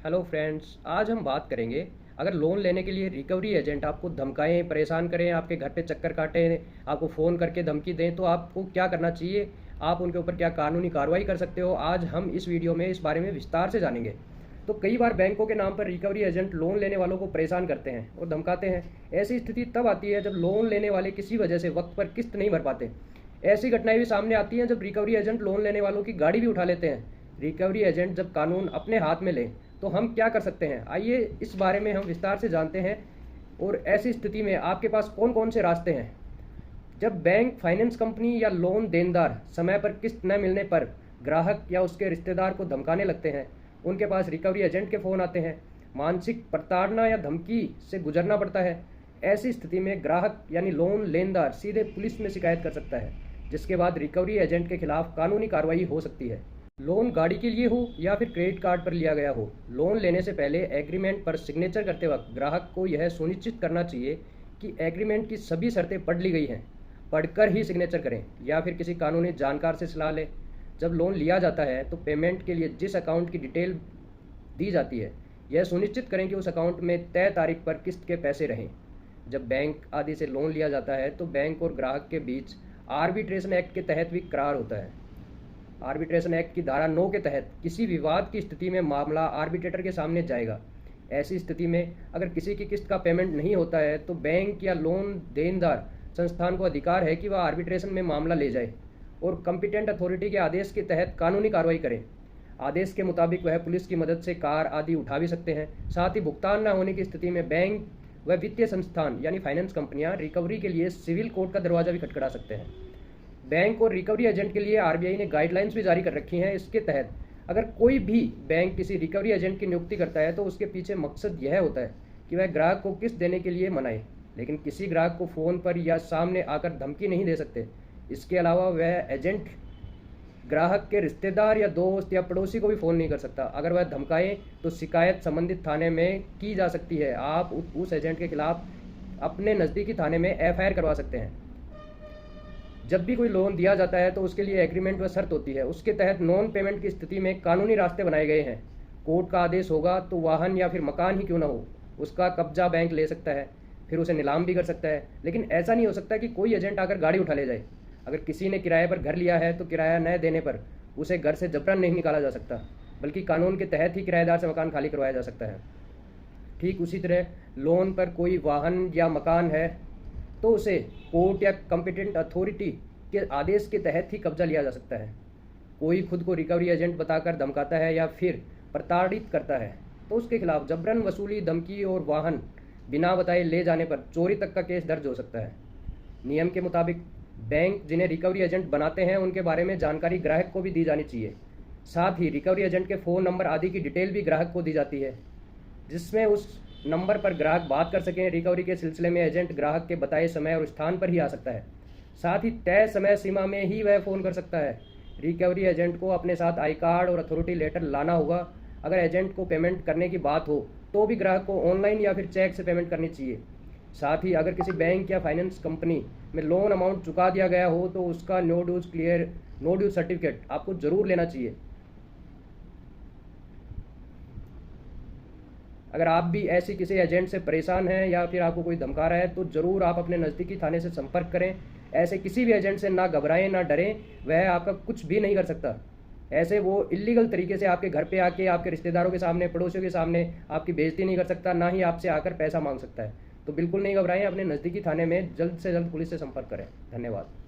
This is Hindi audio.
हेलो फ्रेंड्स, आज हम बात करेंगे अगर लोन लेने के लिए रिकवरी एजेंट आपको धमकाएं, परेशान करें, आपके घर पे चक्कर काटें, आपको फ़ोन करके धमकी दें तो आपको क्या करना चाहिए, आप उनके ऊपर क्या कानूनी कार्रवाई कर सकते हो। आज हम इस वीडियो में इस बारे में विस्तार से जानेंगे। तो कई बार बैंकों के नाम पर रिकवरी एजेंट लोन लेने वालों को परेशान करते हैं और धमकाते हैं। ऐसी स्थिति तब आती है जब लोन लेने वाले किसी वजह से वक्त पर किस्त नहीं भर पाते। ऐसी घटनाएं भी सामने आती हैं जब रिकवरी एजेंट लोन लेने वालों की गाड़ी भी उठा लेते हैं। रिकवरी एजेंट जब कानून अपने हाथ में लें तो हम क्या कर सकते हैं, आइए इस बारे में हम विस्तार से जानते हैं। और ऐसी स्थिति में आपके पास कौन कौन से रास्ते हैं। जब बैंक, फाइनेंस कंपनी या लोन देनदार समय पर किस्त न मिलने पर ग्राहक या उसके रिश्तेदार को धमकाने लगते हैं, उनके पास रिकवरी एजेंट के फ़ोन आते हैं। मानसिक प्रताड़ना या धमकी से गुजरना पड़ता है। ऐसी स्थिति में ग्राहक यानी लोन लेनदार सीधे पुलिस में शिकायत कर सकता है, जिसके बाद रिकवरी एजेंट के खिलाफ कानूनी कार्रवाई हो सकती है। लोन गाड़ी के लिए हो या फिर क्रेडिट कार्ड पर लिया गया हो, लोन लेने से पहले एग्रीमेंट पर सिग्नेचर करते वक्त ग्राहक को यह सुनिश्चित करना चाहिए कि एग्रीमेंट की सभी शर्तें पढ़ ली गई हैं। पढ़कर ही सिग्नेचर करें या फिर किसी कानूनी जानकार से सलाह लें। जब लोन लिया जाता है तो पेमेंट के लिए जिस अकाउंट की डिटेल दी जाती है, यह सुनिश्चित करें कि उस अकाउंट में तय तारीख पर किस्त के पैसे रहें। जब बैंक आदि से लोन लिया जाता है तो बैंक और ग्राहक के बीच आर्बिट्रेशन एक्ट के तहत भी करार होता है। आर्बिट्रेशन एक्ट की धारा 9 के तहत किसी विवाद की स्थिति में मामला आर्बिट्रेटर के सामने जाएगा। ऐसी स्थिति में अगर किसी की किस्त का पेमेंट नहीं होता है तो बैंक या लोन देनदार संस्थान को अधिकार है कि वह आर्बिट्रेशन में मामला ले जाए और कॉम्पिटेंट अथॉरिटी के आदेश के तहत कानूनी कार्रवाई करें। आदेश के मुताबिक वह पुलिस की मदद से कार आदि उठा भी सकते हैं। साथ ही भुगतान न होने की स्थिति में बैंक व वित्तीय संस्थान यानी फाइनेंस कंपनियां रिकवरी के लिए सिविल कोर्ट का दरवाजा भी खटखटा सकते हैं। बैंक और रिकवरी एजेंट के लिए आरबीआई ने गाइडलाइंस भी जारी कर रखी हैं। इसके तहत अगर कोई भी बैंक किसी रिकवरी एजेंट की नियुक्ति करता है तो उसके पीछे मकसद यह होता है कि वह ग्राहक को किस्त देने के लिए मनाए, लेकिन किसी ग्राहक को फ़ोन पर या सामने आकर धमकी नहीं दे सकते। इसके अलावा वह एजेंट ग्राहक के रिश्तेदार या दोस्त या पड़ोसी को भी फ़ोन नहीं कर सकता। अगर वह धमकाए तो शिकायत संबंधित थाने में की जा सकती है। आप उस एजेंट के खिलाफ अपने नज़दीकी थाने में एफआईआर करवा सकते हैं। जब भी कोई लोन दिया जाता है तो उसके लिए एग्रीमेंट व शर्त होती है। उसके तहत नॉन पेमेंट की स्थिति में कानूनी रास्ते बनाए गए हैं। कोर्ट का आदेश होगा तो वाहन या फिर मकान ही क्यों ना हो, उसका कब्जा बैंक ले सकता है, फिर उसे नीलाम भी कर सकता है। लेकिन ऐसा नहीं हो सकता कि कोई एजेंट आकर गाड़ी उठा ले जाए। अगर किसी ने किराए पर घर लिया है तो किराया न देने पर उसे घर से जबरन नहीं निकाला जा सकता, बल्कि कानून के तहत ही किराएदार से मकान खाली करवाया जा सकता है। ठीक उसी तरह लोन पर कोई वाहन या मकान है तो उसे कोर्ट या कॉम्पिटेंट अथॉरिटी के आदेश के तहत ही कब्जा लिया जा सकता है। कोई खुद को रिकवरी एजेंट बताकर धमकाता है या फिर प्रताड़ित करता है तो उसके खिलाफ जबरन वसूली, धमकी और वाहन बिना बताए ले जाने पर चोरी तक का केस दर्ज हो सकता है। नियम के मुताबिक बैंक जिन्हें रिकवरी एजेंट बनाते हैं उनके बारे में जानकारी ग्राहक को भी दी जानी चाहिए। साथ ही रिकवरी एजेंट के फ़ोन नंबर आदि की डिटेल भी ग्राहक को दी जाती है, जिसमें उस नंबर पर ग्राहक बात कर सकें। रिकवरी के सिलसिले में एजेंट ग्राहक के बताए समय और स्थान पर ही आ सकता है। साथ ही तय समय सीमा में ही वह फ़ोन कर सकता है। रिकवरी एजेंट को अपने साथ आई कार्ड और अथॉरिटी लेटर लाना होगा। अगर एजेंट को पेमेंट करने की बात हो तो भी ग्राहक को ऑनलाइन या फिर चेक से पेमेंट करनी चाहिए। साथ ही अगर किसी बैंक या फाइनेंस कंपनी में लोन अमाउंट चुका दिया गया हो तो उसका नो ड्यूज सर्टिफिकेट आपको ज़रूर लेना चाहिए। अगर आप भी ऐसी किसी एजेंट से परेशान हैं या फिर आपको कोई धमका रहा है तो ज़रूर आप अपने नज़दीकी थाने से संपर्क करें। ऐसे किसी भी एजेंट से ना घबराएं ना डरें, वह आपका कुछ भी नहीं कर सकता। ऐसे वो इलीगल तरीके से आपके घर पे आके आपके रिश्तेदारों के सामने, पड़ोसियों के सामने आपकी बेइज्जती नहीं कर सकता, ना ही आपसे आकर पैसा मांग सकता है। तो बिल्कुल नहीं घबराएं, अपने नज़दीकी थाने में जल्द से जल्द पुलिस से संपर्क करें। धन्यवाद।